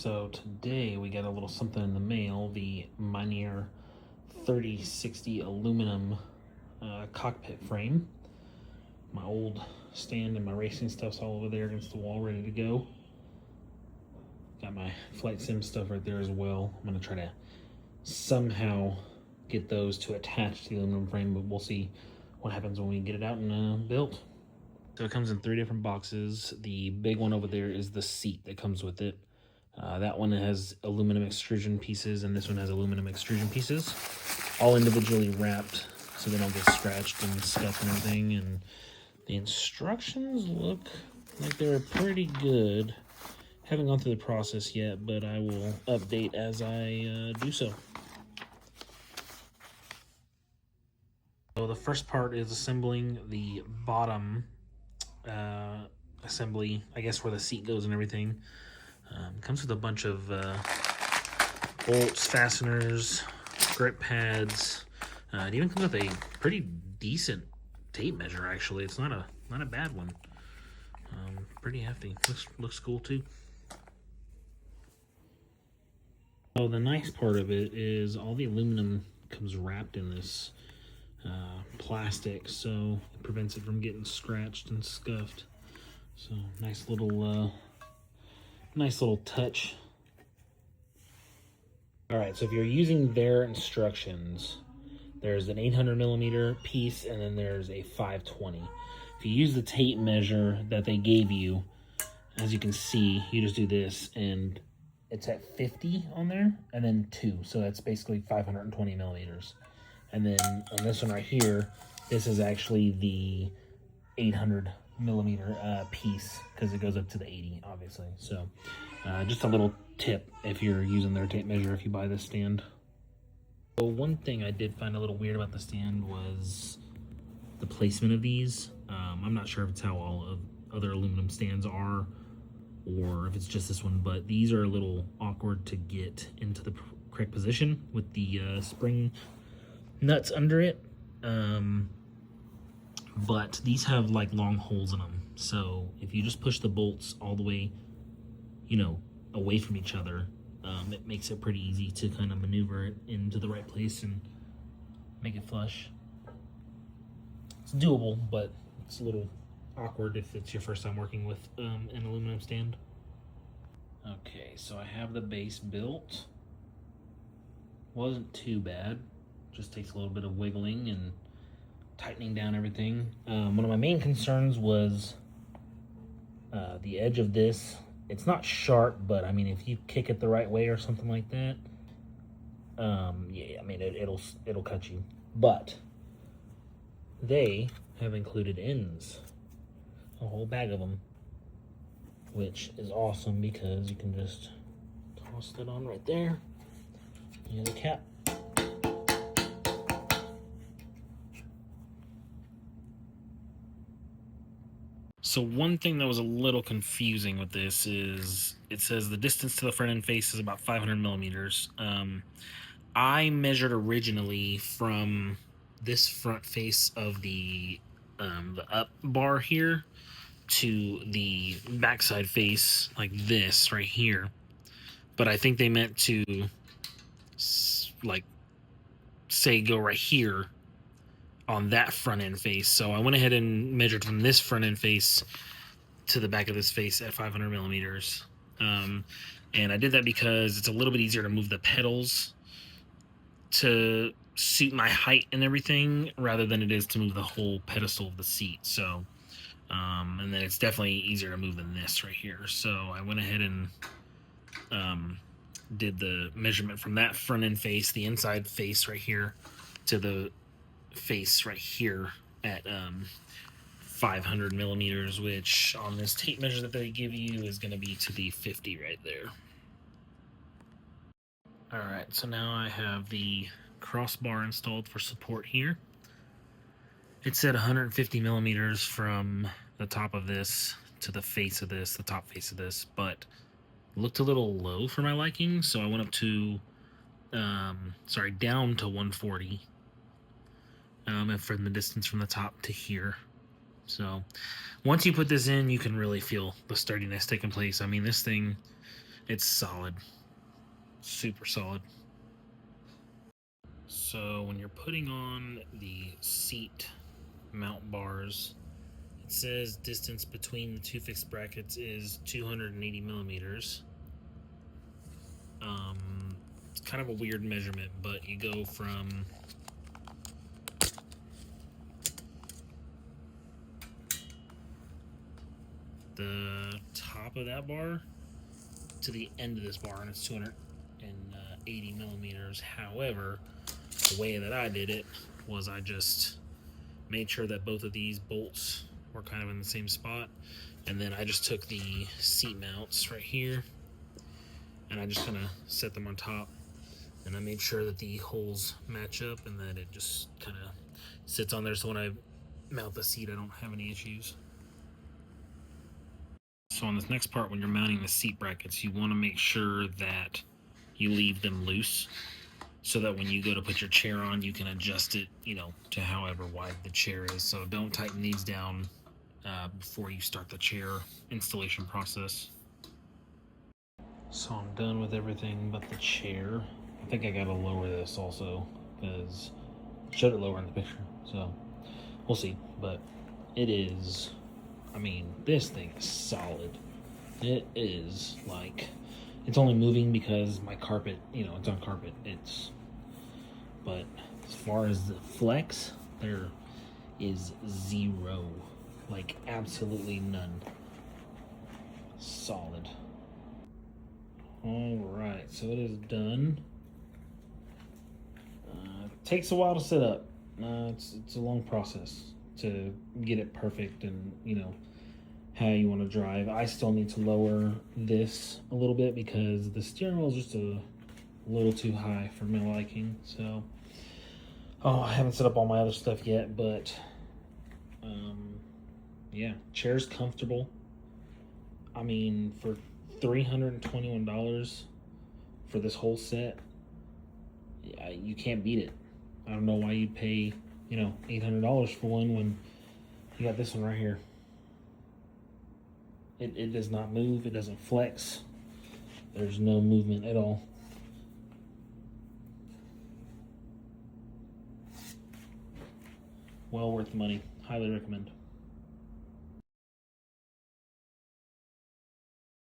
So today we got a little something in the mail, the Minneer 3060 aluminum cockpit frame. My old stand and my racing stuff's all over there against the wall, ready to go. Got my flight sim stuff right there as well. I'm gonna try to somehow get those to attach to the aluminum frame, but we'll see what happens when we get it out and built. So it comes in 3 different boxes. The big one over there is the seat that comes with it. That one has aluminum extrusion pieces, and this one has aluminum extrusion pieces, all individually wrapped so they don't get scratched and scuffed and everything. And the instructions look like they're pretty good. Haven't gone through the process yet, but I will update as I do so. So the first part is assembling the bottom assembly, I guess, where the seat goes and everything. Comes with a bunch of bolts, fasteners, grip pads. It even comes with a pretty decent tape measure. Actually, it's not a bad one. Pretty hefty. Looks cool too. Oh, the nice part of it is all the aluminum comes wrapped in this plastic, so it prevents it from getting scratched and scuffed. So nice little touch. All right, so if you're using their instructions, there's an 800 millimeter piece, and then there's a 520. If you use the tape measure that they gave you, as you can see, you just do this, and it's at 50 on there, and then 2, so that's basically 520 millimeters. And then on this one right here, this is actually the 800 millimeter piece, because it goes up to the 80, obviously. So just a little tip if you're using their tape measure if you buy this stand. So one thing I did find a little weird about the stand was the placement of these. I'm not sure if it's how all of other aluminum stands are, or if it's just this one, but these are a little awkward to get into the correct position with the spring nuts under it. But these have like long holes in them, so if you just push the bolts all the way, away from each other, it makes it pretty easy to kind of maneuver it into the right place and make it flush. It's doable, but it's a little awkward if it's your first time working with an aluminum stand. Okay, so I have the base built. Wasn't too bad. Just takes a little bit of wiggling and tightening down everything. One of my main concerns was the edge of this. It's not sharp, but I mean, if you kick it the right way or something like that, yeah, I mean, it'll cut you. But they have included ends, a whole bag of them, which is awesome because you can just toss that on right there. You have the cap. So one thing that was a little confusing with this is it says the distance to the front end face is about 500 millimeters. I measured originally from this front face of the up bar here to the backside face, like this right here. But I think they meant to, like, say go right here on that front end face. So I went ahead and measured from this front end face to the back of this face at 500 millimeters. And I did that because it's a little bit easier to move the pedals to suit my height and everything, rather than it is to move the whole pedestal of the seat. So, and then it's definitely easier to move than this right here. So I went ahead and did the measurement from that front end face, the inside face right here, to the face right here at 500 millimeters, which on this tape measure that they give you is going to be to the 50 right there. Alright, so now I have the crossbar installed for support here. It said 150 millimeters from the top of this to the face of this, the top face of this, but it looked a little low for my liking, so I went up to, down to 140. From the distance from the top to here. So once you put this in, you can really feel the sturdiness taking place. I mean, this thing It's solid, super solid. So when you're putting on the seat mount bars, it says distance between the two fixed brackets is 280 millimeters. It's kind of a weird measurement, but you go from the top of that bar to the end of this bar, and it's 280 millimeters. However, the way that I did it was I just made sure that both of these bolts were kind of in the same spot, and then I just took the seat mounts right here and I just kind of set them on top, and I made sure that the holes match up and that it just kind of sits on there, so when I mount the seat I don't have any issues. So on this next part, when you're mounting the seat brackets, you want to make sure that you leave them loose so that when you go to put your chair on, you can adjust it, you know, to however wide the chair is. So don't tighten these down before you start the chair installation process. So I'm done with everything but the chair. I think I gotta lower this also because I showed it lower in the picture. So we'll see, but it is, I mean, this thing is solid. It is like, it's only moving because my carpet, you know, it's on carpet. But as far as the flex, there is zero, like absolutely none. Solid. All right, so it is done. Takes a while to set up. It's a long process to get it perfect and, you know, how you want to drive. I still need to lower this a little bit because the steering wheel is just a little too high for my liking. So, I haven't set up all my other stuff yet, but yeah, chair's comfortable. I mean, for $321 for this whole set, yeah, you can't beat it. I don't know why you'd pay, you know, $800 for one when you got this one right here. It does not move. It doesn't flex. There's no movement at all. Well worth the money. Highly recommend.